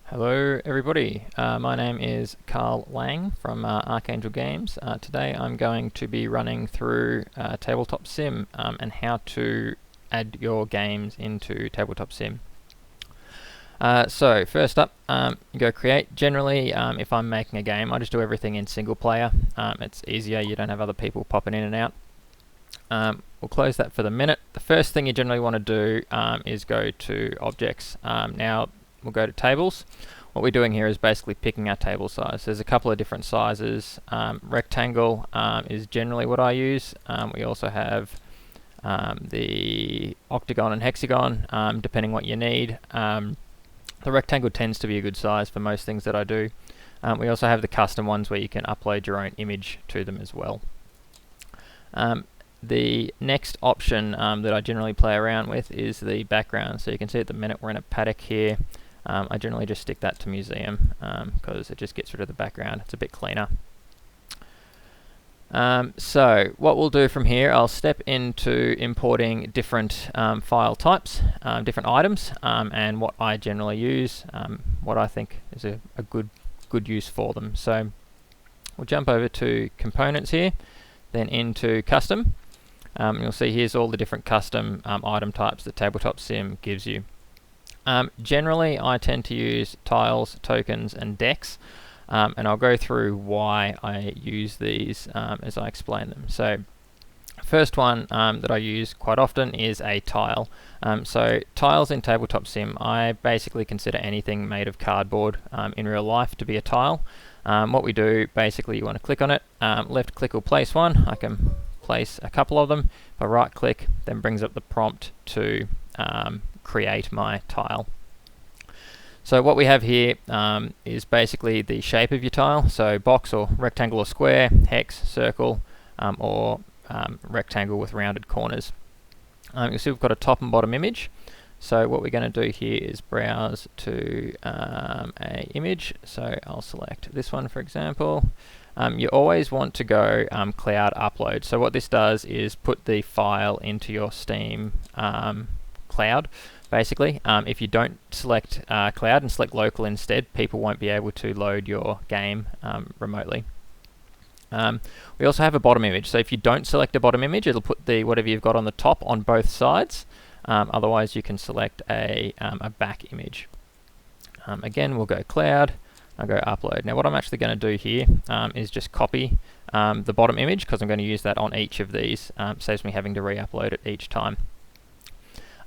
Hello everybody, my name is Carl Lang from Archangel Games. Today I'm going to be running through Tabletop Sim and how to add your games into Tabletop Sim. So first up, you go create. Generally, if I'm making a game, I just do everything in single player. It's easier, you don't have other people popping in and out. We'll close that for the minute. The first thing you generally want to do is go to objects. Now we'll go to tables. What we're doing here is basically picking our table size. There's a couple of different sizes. Rectangle is generally what I use. We also have the octagon and hexagon, depending what you need. The rectangle tends to be a good size for most things that I do. We also have the custom ones where you can upload your own image to them as well. The next option that I generally play around with is the background. So you can see at the minute we're in a paddock here. I generally just stick that to museum because it just gets rid of the background. It's a bit cleaner. So what we'll do from here, I'll step into importing different file types, different items, and what I generally use, what I think is a good use for them. So we'll jump over to components here, then into custom. You'll see here's all the different custom item types that Tabletop Sim gives you. Generally, I tend to use tiles, tokens, and decks, and I'll go through why I use these as I explain them. So, first one that I use quite often is a tile. So, tiles in Tabletop Sim, I basically consider anything made of cardboard in real life to be a tile. What we do, basically, you want to click on it, left click will place one. I can place a couple of them. If I right click, then brings up the prompt to create my tile. So what we have here is basically the shape of your tile, so box or rectangle or square, hex, circle, or rectangle with rounded corners. You'll see we've got a top and bottom image. So what we're going to do here is browse to a image. So I'll select this one, for example. You always want to go cloud upload. So what this does is put the file into your Steam cloud. Basically, if you don't select cloud and select local instead, people won't be able to load your game remotely. We also have a bottom image. So if you don't select a bottom image, it'll put the whatever you've got on the top on both sides. Otherwise, you can select a back image. Again, we'll go cloud. I'll go upload. Now what I'm actually going to do here is just copy the bottom image because I'm going to use that on each of these. Saves me having to re-upload it each time.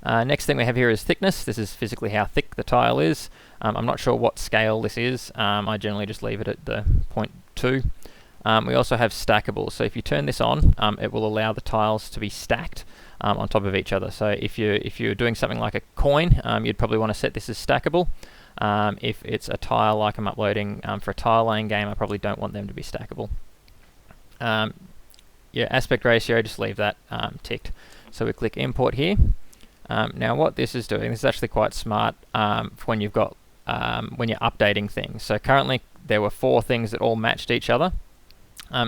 Next thing we have here is thickness. This is physically how thick the tile is. I'm not sure what scale this is. I generally just leave it at the 0.2. We also have stackable. So if you turn this on, it will allow the tiles to be stacked on top of each other. So if you're doing something like a coin, you'd probably want to set this as stackable. If it's a tile like I'm uploading for a tile laying game, I probably don't want them to be stackable. Yeah, aspect ratio, just leave that ticked. So we click import here. Now what this is doing, this is actually quite smart for when you've got when you're updating things. So currently there were 4 things that all matched each other.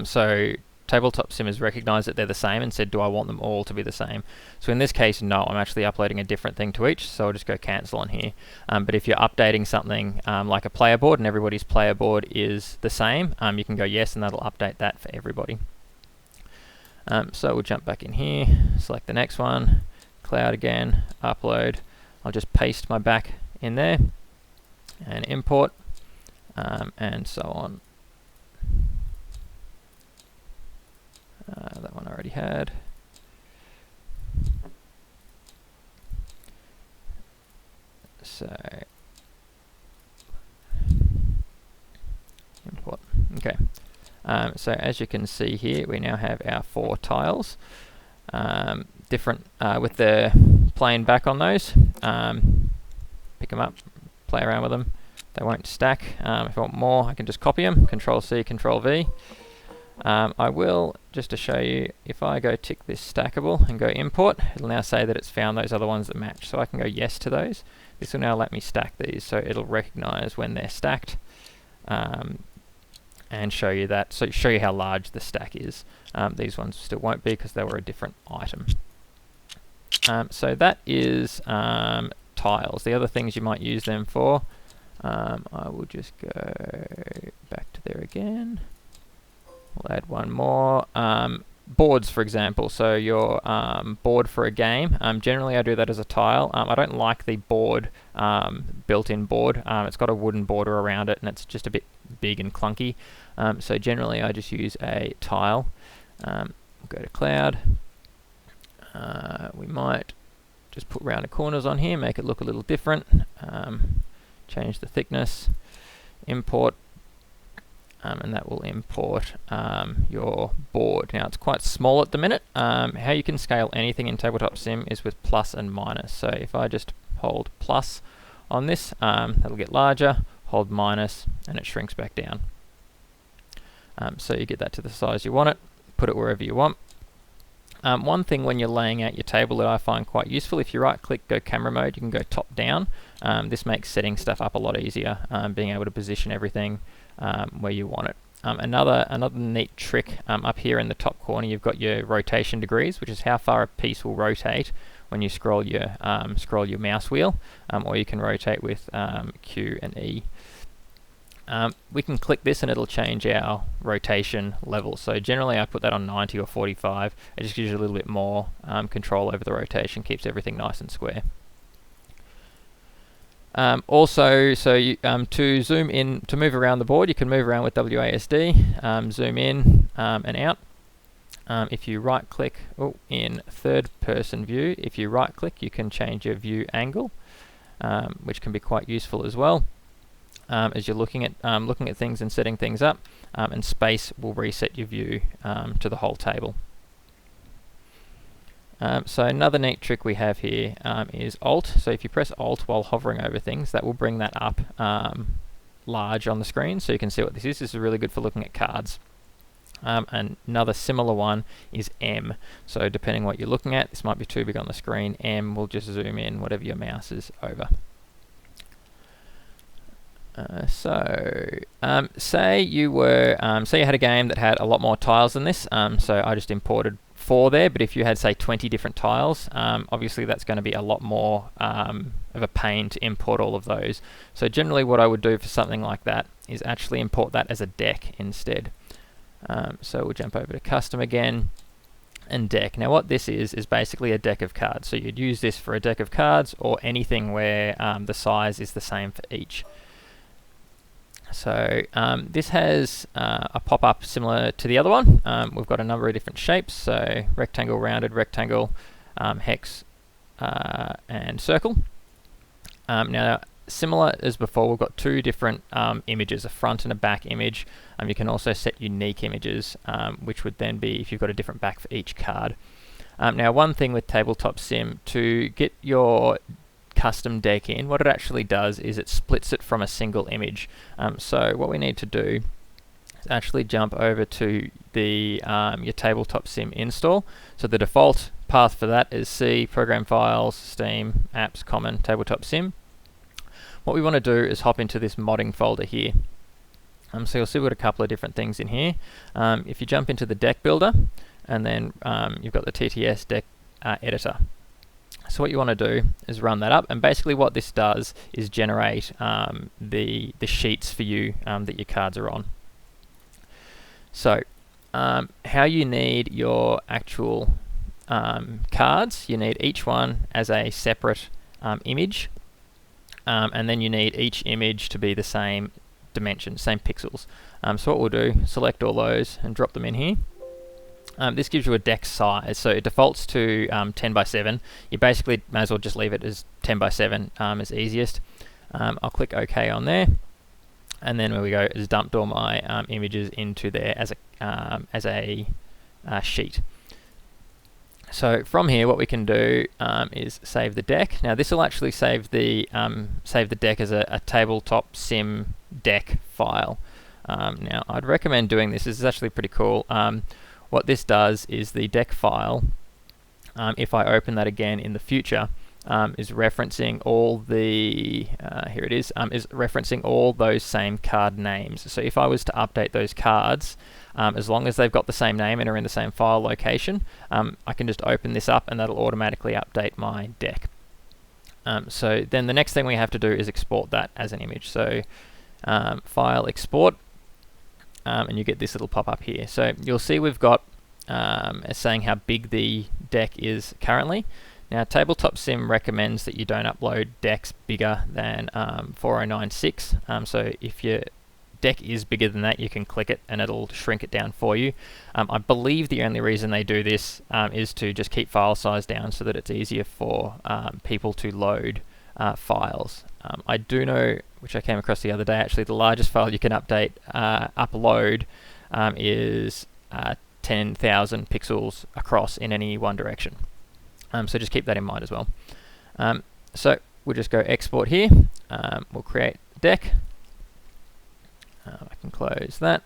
So Tabletop Sim has recognized that they're the same and said, do I want them all to be the same? So in this case, no, I'm actually uploading a different thing to each, so I'll just go cancel on here. But if you're updating something like a player board and everybody's player board is the same, you can go yes and that'll update that for everybody. So we'll jump back in here, select the next one, cloud again, upload. I'll just paste my back in there and import and so on. That one I already had. So import. Okay. So as you can see here, we now have our 4 tiles. Different with the plain back on those. Pick them up, play around with them. They won't stack. If I want more, I can just copy them. Control C, Control V. I will, just to show you, if I go tick this stackable and go import, it'll now say that it's found those other ones that match. So I can go yes to those. This will now let me stack these, so it'll recognize when they're stacked and show you that. So show you how large the stack is. These ones still won't be because they were a different item. So that is tiles. The other things you might use them for I will just go back to there again. We'll add one more. Boards, for example. So your board for a game. Generally, I do that as a tile. I don't like the board, built-in board. It's got a wooden border around it, and it's just a bit big and clunky. So generally, I just use a tile. We'll go to cloud. We might just put rounded corners on here, make it look a little different. Change the thickness. Import. And that will import your board. Now it's quite small at the minute. How you can scale anything in Tabletop Sim is with plus and minus. So if I just hold plus on this, that'll get larger, hold minus, and it shrinks back down. So you get that to the size you want it, put it wherever you want. One thing when you're laying out your table that I find quite useful, if you right click, go camera mode, you can go top down. This makes setting stuff up a lot easier, being able to position everything where you want it. Another neat trick, up here in the top corner you've got your rotation degrees, which is how far a piece will rotate when you scroll your mouse wheel, or you can rotate with Q and E. We can click this and it'll change our rotation level. So generally I put that on 90 or 45. It just gives you a little bit more control over the rotation, keeps everything nice and square. Also, so you, to zoom in, to move around the board, you can move around with WASD, zoom in and out. If you right click in third person view, if you right click you can change your view angle, which can be quite useful as well. As you're looking at things and setting things up, and space will reset your view to the whole table. So another neat trick we have here is Alt. So if you press Alt while hovering over things, that will bring that up large on the screen, so you can see what this is. This is really good for looking at cards. And another similar one is M. So depending what you're looking at, this might be too big on the screen. M will just zoom in whatever your mouse is over. Say you had a game that had a lot more tiles than this. So I just imported 4 there, but if you had say 20 different tiles, obviously that's going to be a lot more of a pain to import all of those. So generally what I would do for something like that is actually import that as a deck instead. So we'll jump over to custom again and deck. Now what this is basically a deck of cards. So you'd use this for a deck of cards or anything where the size is the same for each. So this has a pop-up similar to the other one. We've got a number of different shapes, so rectangle, rounded, rectangle, hex, and circle. Now, similar as before, we've got 2 different images, a front and a back image. You can also set unique images, which would then be if you've got a different back for each card. Now, one thing with Tabletop Sim, to get your custom deck in, what it actually does is it splits it from a single image. So what we need to do is actually jump over to the your Tabletop Sim install. So the default path for that is C, Program Files, Steam, Apps, Common, Tabletop Sim. What we want to do is hop into this modding folder here. So you'll see we've got a couple of different things in here. If you jump into the deck builder, and then you've got the TTS deck editor. So what you want to do is run that up, and basically what this does is generate the sheets for you that your cards are on. So how you need your actual cards, you need each one as a separate image, and then you need each image to be the same dimension, same pixels. So what we'll do, select all those and drop them in here. This gives you a deck size, so it defaults to 10 by 7. You basically may as well just leave it as 10 by 7 as easiest. I'll click OK on there, and then there we go, it's dumped all my images into there as a sheet. So from here what we can do is save the deck. Now this will actually save the deck as a Tabletop Sim deck file. Now I'd recommend doing this. This is actually pretty cool. What this does is the deck file, if I open that again in the future, is referencing all the, here it is referencing all those same card names. So if I was to update those cards, as long as they've got the same name and are in the same file location, I can just open this up and that'll automatically update my deck. So then the next thing we have to do is export that as an image. So file export, and you get this little pop up here. So you'll see we've got saying how big the deck is currently. Now Tabletop Sim recommends that you don't upload decks bigger than 4096. So if your deck is bigger than that, you can click it and it'll shrink it down for you. I believe the only reason they do this is to just keep file size down so that it's easier for people to load files. I do know, which I came across the other day, actually the largest file you can upload is 10,000 pixels across in any one direction. So just keep that in mind as well. So we'll just go export here. We'll create deck. I can close that.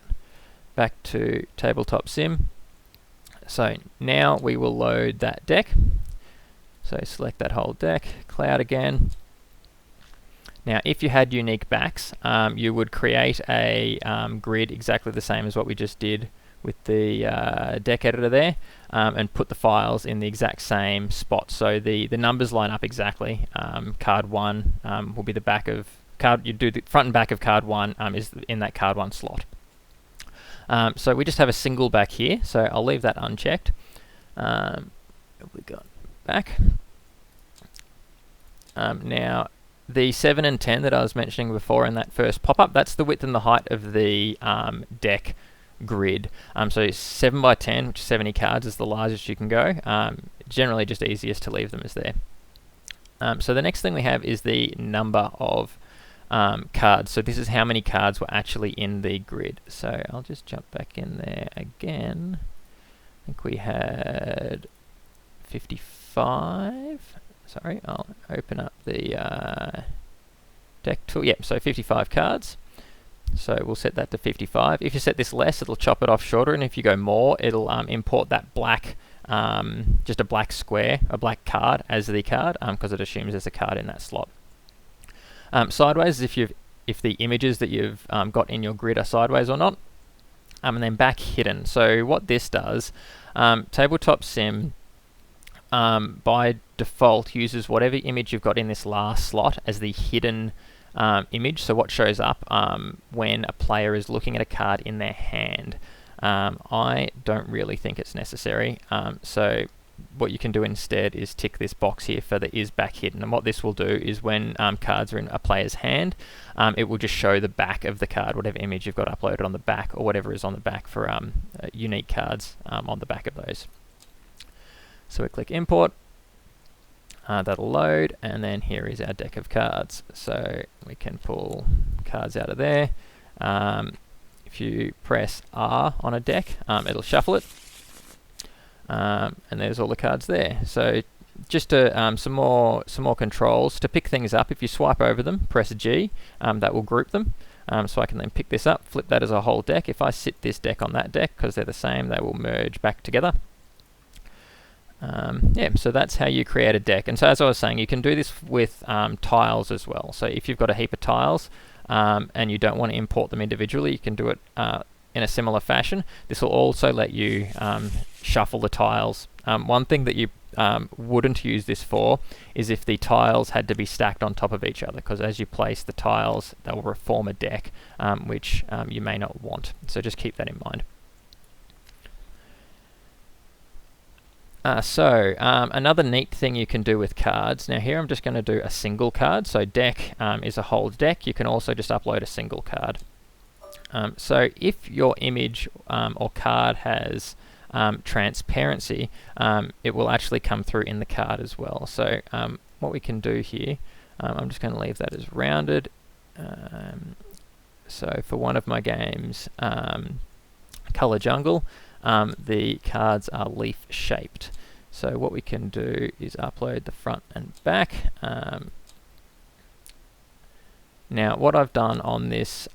Back to Tabletop Sim. So now we will load that deck. So select that whole deck, cloud again. Now if you had unique backs, you would create a grid exactly the same as what we just did with the deck editor there, and put the files in the exact same spot. So the numbers line up exactly. Card 1 will be the back of card. You do the front and back of card 1 is in that card 1 slot. So we just have a single back here, so I'll leave that unchecked. We got back. Now the 7 and 10 that I was mentioning before in that first pop-up, that's the width and the height of the deck grid. So 7 by 10, which is 70 cards, is the largest you can go. Generally just easiest to leave them as there. So the next thing we have is the number of cards. So this is how many cards were actually in the grid. So I'll just jump back in there again. I think we had 55. Sorry, I'll open up the deck tool. Yep, so 55 cards. So we'll set that to 55. If you set this less, it'll chop it off shorter, and if you go more, it'll import that black, just a black square, a black card as the card, because it assumes there's a card in that slot. Sideways is if the images that you've got in your grid are sideways or not, and then back hidden. So what this does, Tabletop Sim by default uses whatever image you've got in this last slot as the hidden image, so what shows up when a player is looking at a card in their hand. I don't really think it's necessary, so what you can do instead is tick this box here for the is back hidden, and what this will do is when cards are in a player's hand, it will just show the back of the card, whatever image you've got uploaded on the back, or whatever is on the back for unique cards on the back of those. So we click import. That'll load, and then here is our deck of cards. So we can pull cards out of there. If you press R on a deck, it'll shuffle it, and there's all the cards there. So just to, some more controls to pick things up. If you swipe over them, press G. That will group them. So I can then pick this up, flip that as a whole deck. If I sit this deck on that deck, because they're the same, they will merge back together. Yeah, so that's how you create a deck. And so as I was saying, you can do this with tiles as well. So if you've got a heap of tiles and you don't want to import them individually, you can do it in a similar fashion. This will also let you shuffle the tiles. One thing that you wouldn't use this for is if the tiles had to be stacked on top of each other, because as you place the tiles, they will form a deck, which you may not want. So just keep that in mind. Another neat thing you can do with cards. Now here I'm just going to do a single card. So deck is a whole deck. You can also just upload a single card. So if your image or card has transparency, it will actually come through in the card as well. So what we can do here, I'm just going to leave that as rounded. So for one of my games, Color Jungle, the cards are leaf shaped. So what we can do is upload the front and back. Now what I've done on this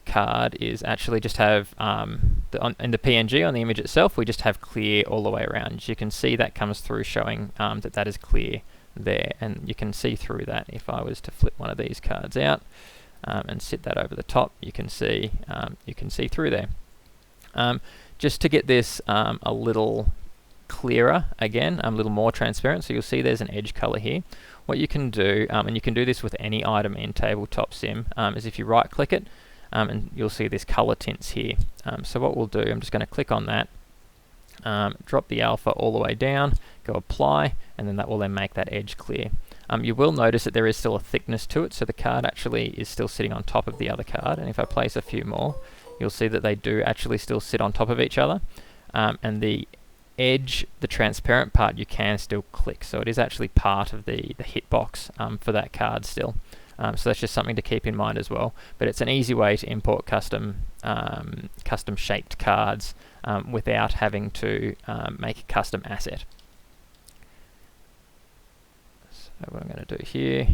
card is actually just have in the PNG on the image itself, we just have clear all the way around. As you can see, that comes through showing that is clear there, and you can see through that. If I was to flip one of these cards out and sit that over the top, you can see through there. Just to get this a little clearer again, a little more transparent. So you'll see there's an edge color here. What you can do, and you can do this with any item in Tabletop Sim, is if you right click it, and you'll see this color tints here. So what we'll do, I'm just going to click on that, drop the alpha all the way down, go apply, and then that will then make that edge clear. You will notice that there is still a thickness to it, so the card actually is still sitting on top of the other card, and if I place a few more, you'll see that they do actually still sit on top of each other, and the edge, the transparent part, you can still click, so it is actually part of the hitbox for that card still. So that's just something to keep in mind as well. But it's an easy way to import custom shaped cards without having to make a custom asset. So what I'm going to do here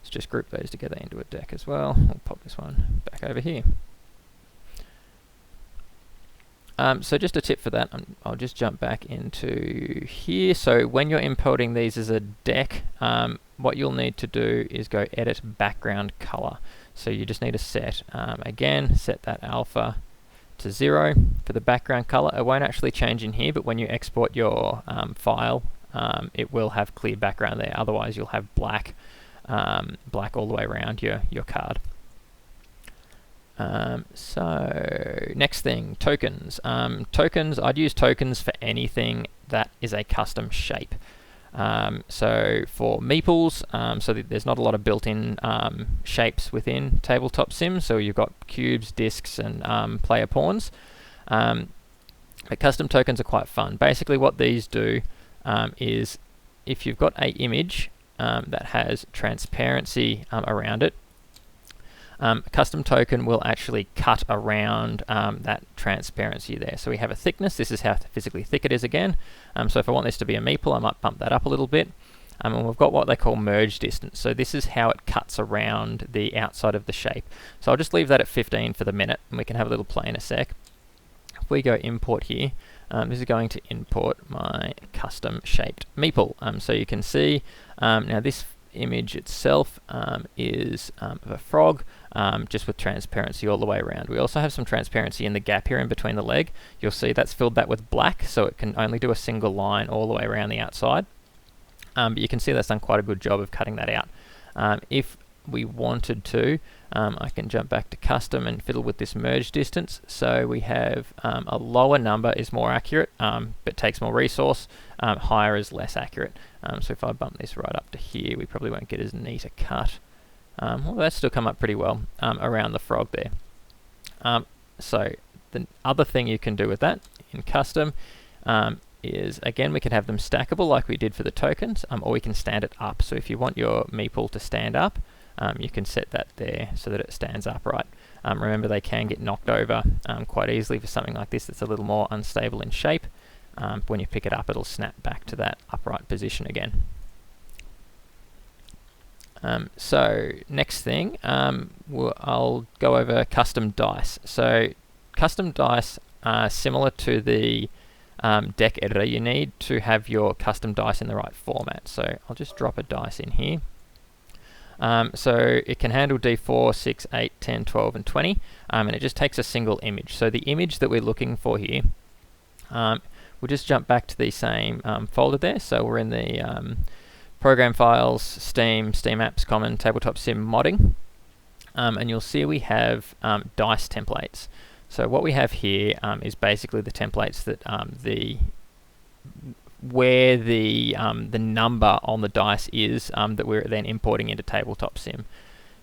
is just group those together into a deck as well. I'll pop this one back over here. So just a tip for that, I'll just jump back into here. So when you're importing these as a deck, what you'll need to do is go edit background color. So you just need to set, again, set that alpha to 0 for the background color. It won't actually change in here, but when you export your file, it will have clear background there. Otherwise you'll have black all the way around your card. So next thing, tokens. Tokens, I'd use tokens for anything that is a custom shape. So for meeples, so there's not a lot of built-in shapes within Tabletop Sim, so you've got cubes, discs, and player pawns. But custom tokens are quite fun. Basically what these do is if you've got an image that has transparency around it, a custom token will actually cut around that transparency there. So we have a thickness. This is how physically thick it is again. So if I want this to be a meeple, I might bump that up a little bit. And we've got what they call merge distance. So this is how it cuts around the outside of the shape. So I'll just leave that at 15 for the minute, and we can have a little play in a sec. If we go import here, this is going to import my custom shaped meeple. So you can see now this image itself is of a frog, just with transparency all the way around. We also have some transparency in the gap here in between the leg. You'll see that's filled that with black, so it can only do a single line all the way around the outside. But you can see that's done quite a good job of cutting that out. If we wanted to, I can jump back to custom and fiddle with this merge distance. So we have a lower number is more accurate, but takes more resource. Higher is less accurate. So if I bump this right up to here, we probably won't get as neat a cut. Well, that's still come up pretty well around the frog there. So the other thing you can do with that in custom is, again, we can have them stackable like we did for the tokens, or we can stand it up. So if you want your meeple to stand up, you can set that there so that it stands upright. Remember, they can get knocked over quite easily for something like this that's a little more unstable in shape. When you pick it up, it'll snap back to that upright position again. So next thing, I'll go over custom dice. So custom dice, similar to the deck editor, you need to have your custom dice in the right format. So I'll just drop a dice in here. So it can handle D4, 6, 8, 10, 12, and 20, and it just takes a single image. So the image that we're looking for here, we'll just jump back to the same folder there. So we're in the program files, Steam, Steam Apps, Common, Tabletop Sim Modding, and you'll see we have dice templates. So what we have here is basically the templates that where the number on the dice is that we're then importing into Tabletop Sim.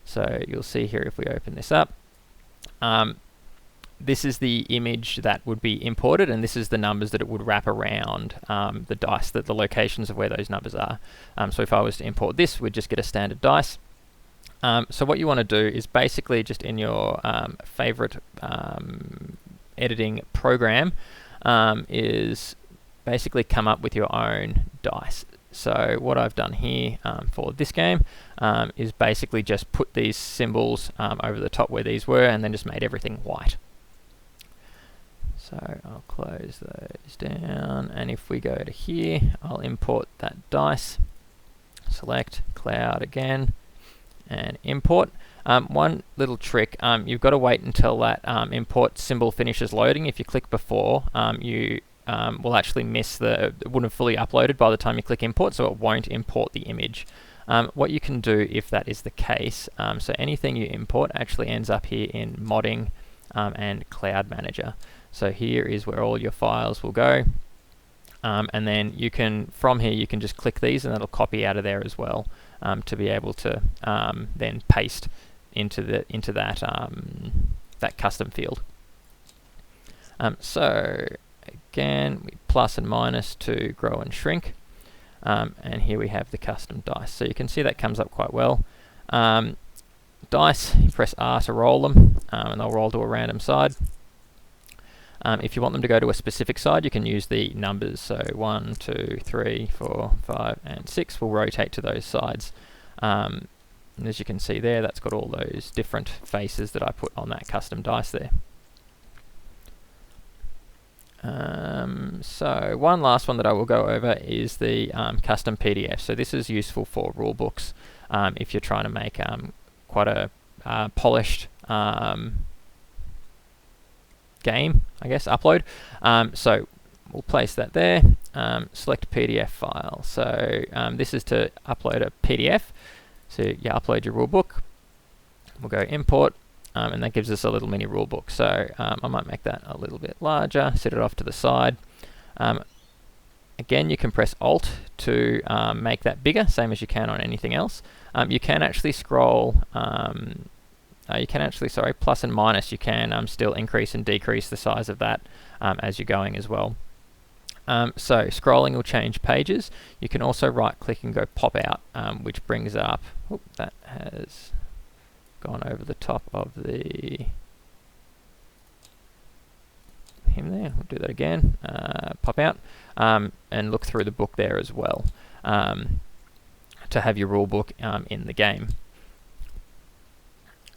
So you'll see here if we open this up, this is the image that would be imported, and this is the numbers that it would wrap around the dice, the locations of where those numbers are. So if I was to import this, we'd just get a standard dice. So what you want to do is basically just in your favorite editing program is basically come up with your own dice. So what I've done here for this game is basically just put these symbols over the top where these were, and then just made everything white. So I'll close those down, and if we go to here, I'll import that dice, select cloud again, and import. One little trick, you've got to wait until that import symbol finishes loading. If you click before, you will actually miss it wouldn't have fully uploaded by the time you click import, so it won't import the image. What you can do if that is the case, so anything you import actually ends up here in modding and cloud manager. So here is where all your files will go, and then you can, from here, you can just click these and that'll copy out of there as well, to be able to then paste into that that custom field. So again, we plus and minus to grow and shrink, and here we have the custom dice. So you can see that comes up quite well. Dice, you press R to roll them, and they'll roll to a random side. If you want them to go to a specific side, you can use the numbers. So 1, 2, 3, 4, 5, and 6 will rotate to those sides. And as you can see there, that's got all those different faces that I put on that custom dice there. So one last one that I will go over is the custom PDF. So this is useful for rulebooks if you're trying to make quite a polished game, I guess, upload. So we'll place that there, select PDF file. So this is to upload a PDF. So you upload your rulebook, we'll go import, and that gives us a little mini rulebook. So I might make that a little bit larger, set it off to the side. Again, you can press Alt to make that bigger, same as you can on anything else. You can actually scroll, plus and minus, you can still increase and decrease the size of that as you're going as well. So scrolling will change pages. You can also right click and go pop out, which brings up, that has gone over the top of the him there. We'll do that again. Pop out and look through the book there as well, to have your rule book in the game.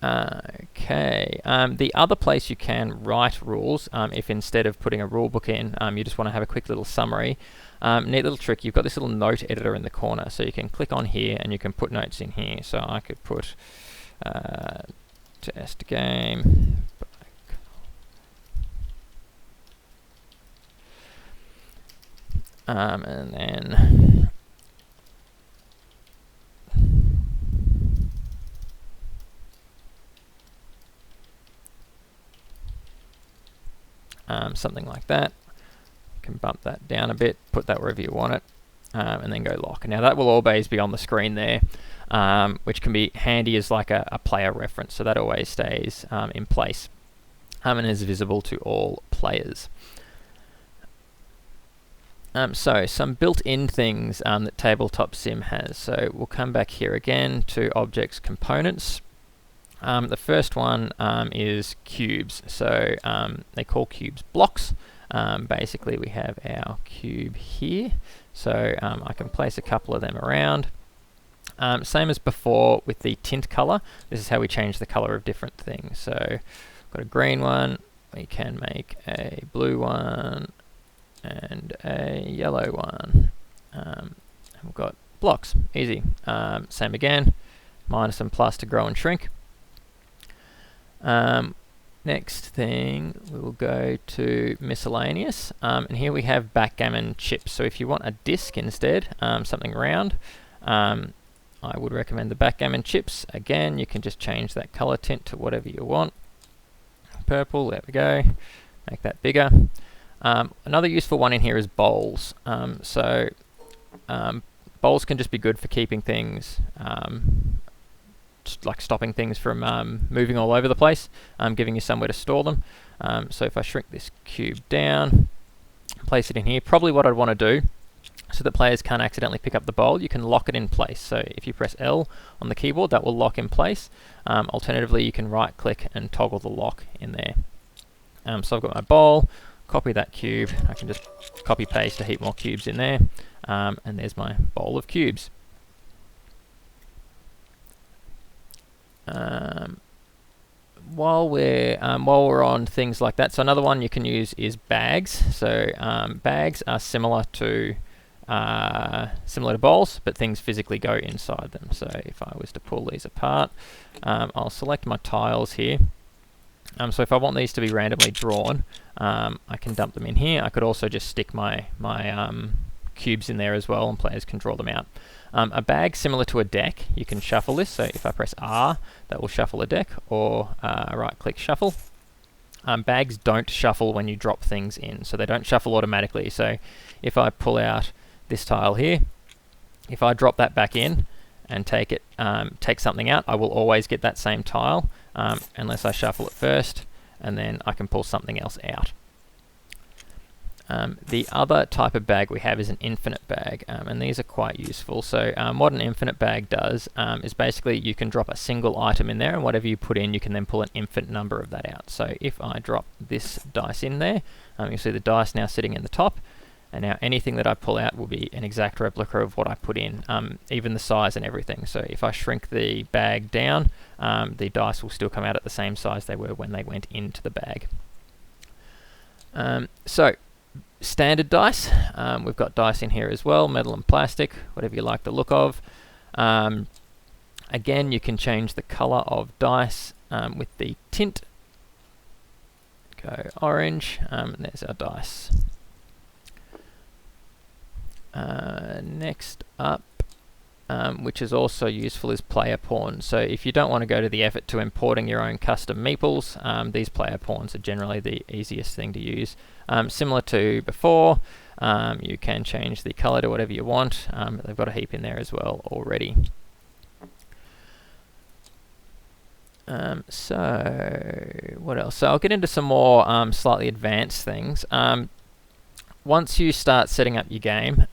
Okay, the other place you can write rules, if instead of putting a rule book in, you just want to have a quick little summary. Neat little trick, you've got this little note editor in the corner, so you can click on here and you can put notes in here. So I could put test game, and then something like that. You can bump that down a bit, put that wherever you want it, and then go lock. Now that will always be on the screen there, which can be handy as like a player reference, so that always stays in place and is visible to all players. So some built-in things that Tabletop Sim has. So we'll come back here again to Objects Components. The first one is cubes. So they call cubes blocks. Basically we have our cube here. So I can place a couple of them around. Same as before with the tint color. This is how we change the color of different things. So we've got a green one. We can make a blue one and a yellow one. And we've got blocks. Easy. Same again. Minus and plus to grow and shrink. Next thing, we will go to miscellaneous, and here we have backgammon chips. So if you want a disc instead, something round, I would recommend the backgammon chips. Again, you can just change that color tint to whatever you want. Purple, there we go. Make that bigger. Another useful one in here is bowls. Bowls can just be good for keeping things like stopping things from moving all over the place, giving you somewhere to store them. So if I shrink this cube down, place it in here, probably what I'd want to do, so that players can't accidentally pick up the bowl, you can lock it in place. So if you press L on the keyboard, that will lock in place. Alternatively, you can right click and toggle the lock in there. So I've got my bowl, copy that cube, I can just copy paste a heap more cubes in there, and there's my bowl of cubes. While we're on things like that, so another one you can use is bags. So bags are similar to bowls, but things physically go inside them. So if I was to pull these apart, I'll select my tiles here, So if I want these to be randomly drawn, I can dump them in here. I could also just stick my cubes in there as well, and players can draw them out. A bag, similar to a deck, you can shuffle this. So if I press R, that will shuffle a deck, or right-click shuffle. Bags don't shuffle when you drop things in, so they don't shuffle automatically. So if I pull out this tile here, if I drop that back in and take something out, I will always get that same tile, unless I shuffle it first, and then I can pull something else out. The other type of bag we have is an infinite bag, and these are quite useful. So what an infinite bag does is basically you can drop a single item in there, and whatever you put in, you can then pull an infinite number of that out. So if I drop this dice in there, you'll see the dice now sitting in the top, and now anything that I pull out will be an exact replica of what I put in, even the size and everything. So if I shrink the bag down, the dice will still come out at the same size they were when they went into the bag. So standard dice, we've got dice in here as well, metal and plastic, whatever you like the look of. Again, you can change the color of dice with the tint. Go orange, and there's our dice. Next up, which is also useful, is player pawns. So if you don't want to go to the effort to importing your own custom meeples, these player pawns are generally the easiest thing to use. Similar to before, you can change the color to whatever you want. They've got a heap in there as well already. So what else? So I'll get into some more slightly advanced things. Once you start setting up your game,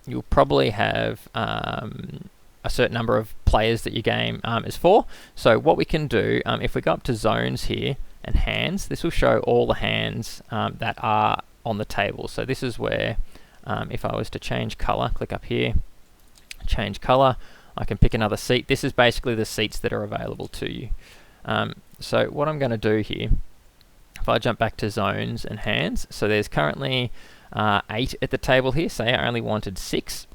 you'll probably have a certain number of players that your game is for. So what we can do, if we go up to zones here and hands, this will show all the hands that are on the table. So this is where, if I was to change color, click up here, change color, I can pick another seat. This is basically the seats that are available to you. So what I'm going to do here, if I jump back to zones and hands, so there's currently 8 at the table here. Say I only wanted 6.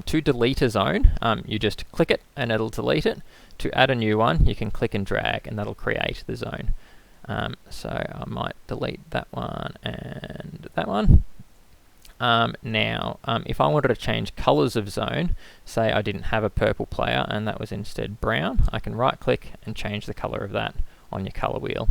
To delete a zone, you just click it and it'll delete it. To add a new one, you can click and drag and that'll create the zone. So I might delete that one and that one. Now, if I wanted to change colors of zone, say I didn't have a purple player and that was instead brown, I can right click and change the color of that on your color wheel.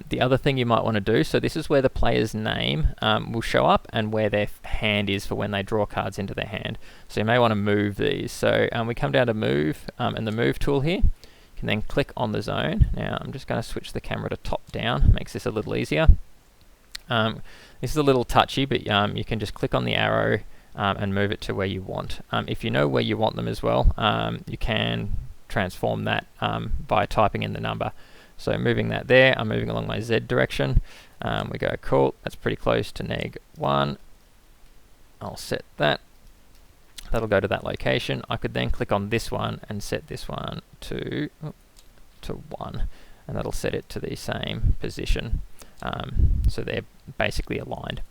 The other thing you might want to do, so this is where the player's name will show up and where their hand is for when they draw cards into their hand. So you may want to move these. So we come down to move, and the move tool here. You can then click on the zone. Now I'm just going to switch the camera to top down, makes this a little easier. This is a little touchy, but you can just click on the arrow and move it to where you want. If you know where you want them as well, you can transform that by typing in the number. So moving that there, I'm moving along my Z direction. We go, cool, that's pretty close to -1. I'll set that. That'll go to that location. I could then click on this one and set this one to 1. And that'll set it to the same position. So they're basically aligned.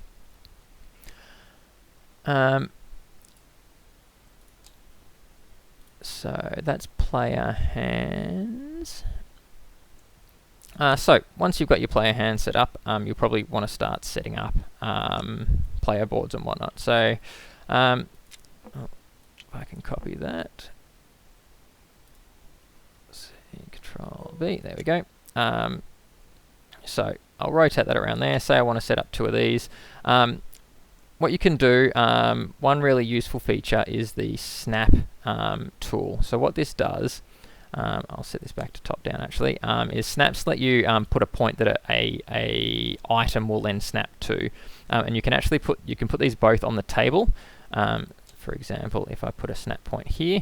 So that's player hands. So once you've got your player hand set up, you'll probably want to start setting up player boards and whatnot. So if I can copy that, Control V, there we go. So I'll rotate that around there. Say I want to set up 2 of these. What you can do, one really useful feature is the snap tool. So what this does, I'll set this back to top down actually, is snaps let you put a point that a item will then snap to, and you can actually put these both on the table. For example, if I put a snap point here,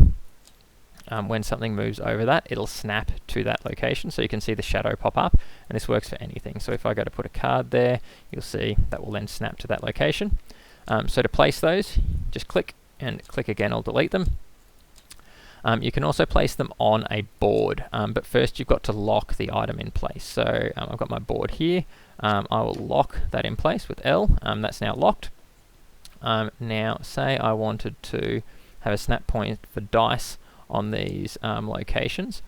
when something moves over that, it'll snap to that location, so you can see the shadow pop up, and this works for anything. So if I go to put a card there, you'll see that will then snap to that location. So to place those, just click, and click again, I'll delete them. You can also place them on a board, but first you've got to lock the item in place. So I've got my board here. I will lock that in place with L. That's now locked. Now, say I wanted to have a snap point for dice on these locations.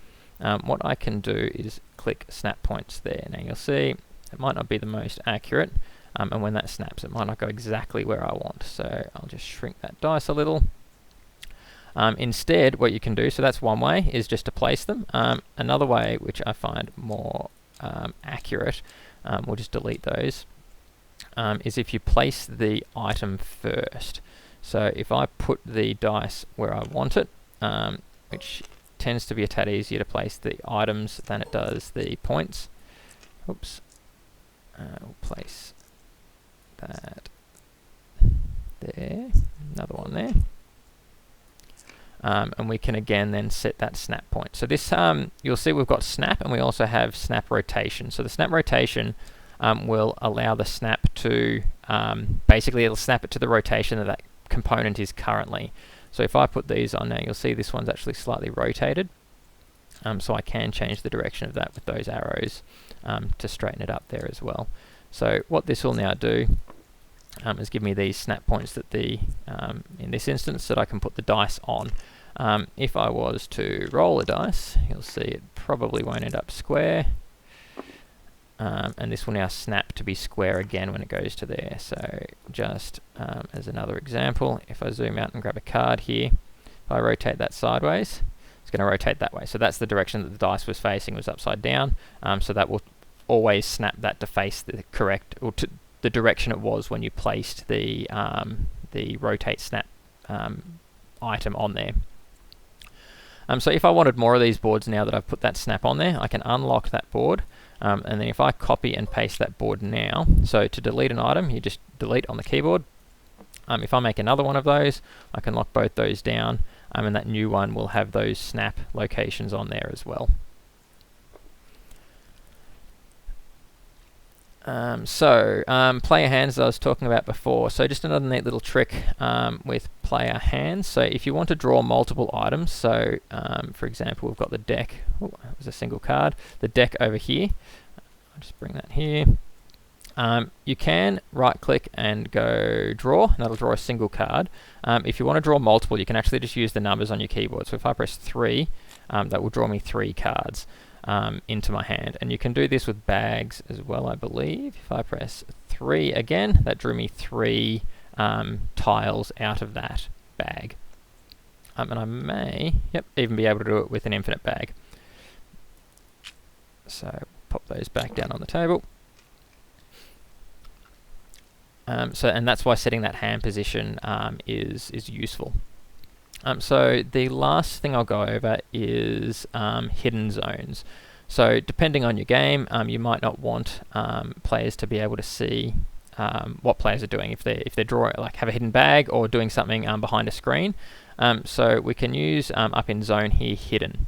what I can do is click snap points there. Now you'll see it might not be the most accurate, and when that snaps it might not go exactly where I want, so I'll just shrink that dice a little. Instead, what you can do, so that's one way, is just to place them. Another way, which I find more accurate, we'll just delete those, is if you place the item first. So if I put the dice where I want it, which tends to be a tad easier to place the items than it does the points. Oops. We'll place that there, another one there. And we can again then set that snap point. So this, you'll see we've got snap, and we also have snap rotation. So the snap rotation will allow the snap to, basically it'll snap it to the rotation that that component is currently. So if I put these on now, you'll see this one's actually slightly rotated. So I can change the direction of that with those arrows to straighten it up there as well. So what this will now do is give me these snap points that the, in this instance, that I can put the dice on. If I was to roll a dice, you'll see it probably won't end up square. And this will now snap to be square again when it goes to there. So just as another example, if I zoom out and grab a card here, if I rotate that sideways, it's going to rotate that way. So that's the direction that the dice was facing, was upside down. So that will always snap that to face the correct, or to the direction it was when you placed the rotate snap item on there. So if I wanted more of these boards now that I've put that snap on there, I can unlock that board. And then if I copy and paste that board now, so to delete an item, you just delete on the keyboard. If I make another one of those, I can lock both those down, and that new one will have those snap locations on there as well. Player hands, as I was talking about before. So just another neat little trick with player hands. So if you want to draw multiple items, so for example, we've got the deck. Oh, that was a single card. The deck over here. I'll just bring that here. You can right-click and go draw, and that'll draw a single card. If you want to draw multiple, you can actually just use the numbers on your keyboard. So if I press 3, that will draw me 3 cards. Into my hand, and you can do this with bags as well, I believe. If I press 3 again, that drew me 3 tiles out of that bag, and I may even be able to do it with an infinite bag. So pop those back down on the table. And that's why setting that hand position is useful. So the last thing I'll go over is hidden zones. So depending on your game, you might not want players to be able to see what players are doing if they're drawing, like have a hidden bag or doing something behind a screen. So we can use up in zone here, hidden.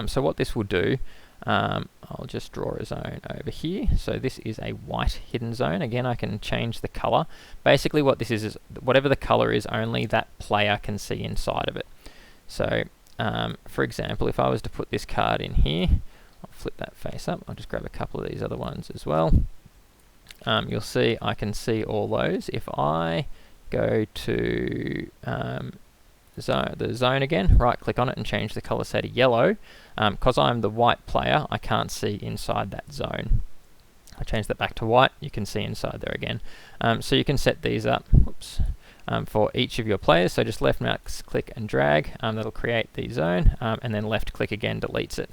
So what this will do, I'll just draw a zone over here. So this is a white hidden zone. Again, I can change the color. Basically what this is whatever the color is, only that player can see inside of it. So for example, if I was to put this card in here, I'll flip that face up. I'll just grab a couple of these other ones as well. You'll see I can see all those. If I go to the zone again, right click on it and change the color, say to yellow, because I'm the white player, I can't see inside that zone. I change that back to white, you can see inside there again. So you can set these up for each of your players. So just left mouse click and drag, that'll create the zone, and then left click again deletes it.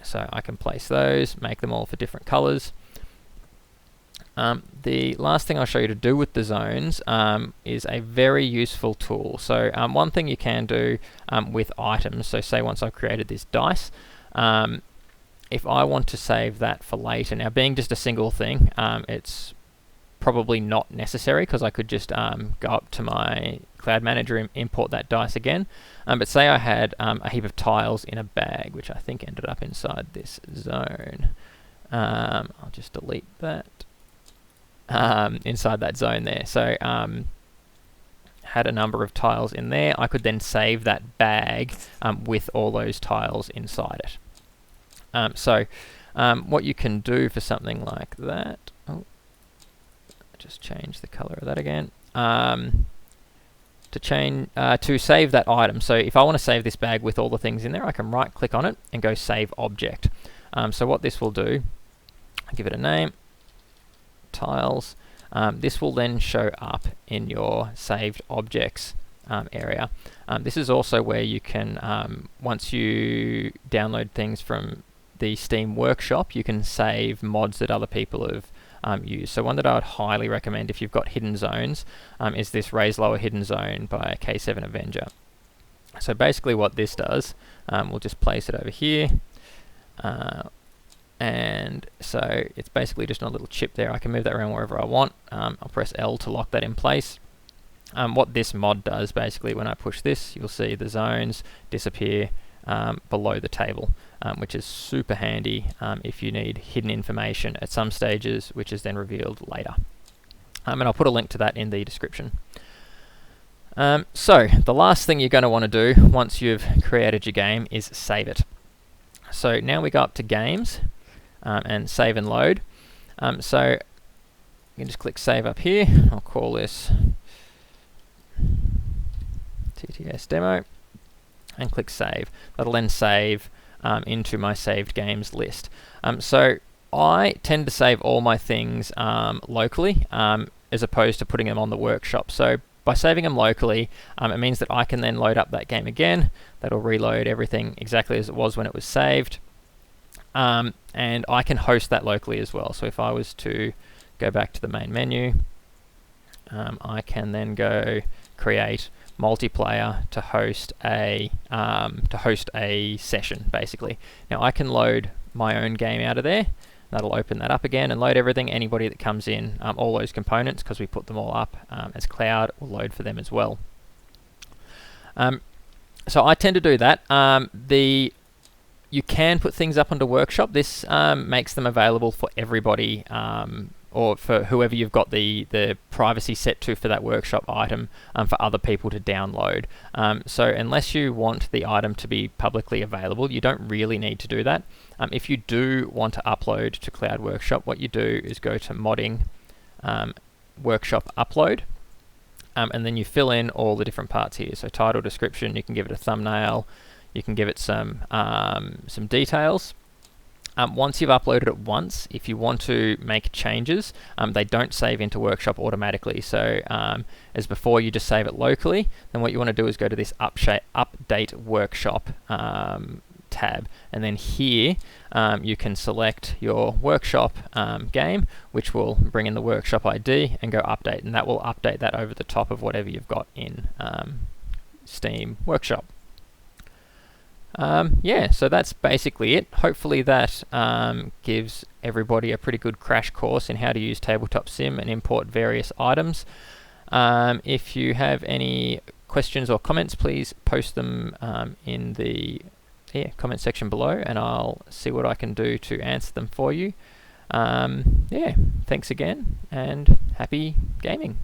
So I can place those, make them all for different colors. The last thing I'll show you to do with the zones is a very useful tool. So one thing you can do with items, so say once I've created this dice, if I want to save that for later, now being just a single thing, it's probably not necessary because I could just go up to my Cloud Manager and import that dice again. But say I had a heap of tiles in a bag, which I think ended up inside this zone. I'll just delete that. Inside that zone there. So had a number of tiles in there. I could then save that bag with all those tiles inside it. So what you can do for something like that, to save that item. So if I want to save this bag with all the things in there, I can right click on it and go save object. So what this will do, I'll give it a name, tiles. This will then show up in your saved objects area. This is also where you can, once you download things from the Steam Workshop, you can save mods that other people have used. So one that I would highly recommend if you've got hidden zones is this Raise Lower Hidden Zone by 𝗂𝗃𝗃𝗃𝗃𝗃. So basically what this does, we'll just place it over here. And so it's basically just on a little chip there. I can move that around wherever I want. I'll press L to lock that in place. What this mod does, basically, when I push this, you'll see the zones disappear below the table, which is super handy if you need hidden information at some stages, which is then revealed later. And I'll put a link to that in the description. So the last thing you're going to want to do once you've created your game is save it. So now we go up to Games and Save and Load. So you can just click Save up here. I'll call this TTS Demo and click Save. That'll then save into my saved games list. So I tend to save all my things locally as opposed to putting them on the workshop. So by saving them locally, it means that I can then load up that game again. That'll reload everything exactly as it was when it was saved. And I can host that locally as well. So if I was to go back to the main menu, I can then go create multiplayer to host a session, basically. Now I can load my own game out of there. That'll open that up again and load everything. Anybody that comes in, all those components, because we put them all up as cloud, will load for them as well. So I tend to do that. You can put things up onto Workshop. This makes them available for everybody, or for whoever you've got the privacy set to for that workshop item, for other people to download. So unless you want the item to be publicly available, you don't really need to do that. If you do want to upload to Cloud Workshop, what you do is go to Modding, Workshop Upload, and then you fill in all the different parts here. So title, description, you can give it a thumbnail, you can give it some details. Once you've uploaded it once, if you want to make changes, they don't save into Workshop automatically. So as before, you just save it locally. Then what you want to do is go to this Update Workshop tab, and then here you can select your Workshop game, which will bring in the Workshop ID and go update, and that will update that over the top of whatever you've got in Steam Workshop. Yeah, so that's basically it. Hopefully that gives everybody a pretty good crash course in how to use Tabletop Sim and import various items. If you have any questions or comments, please post them in the comment section below, and I'll see what I can do to answer them for you. Yeah, thanks again, and happy gaming.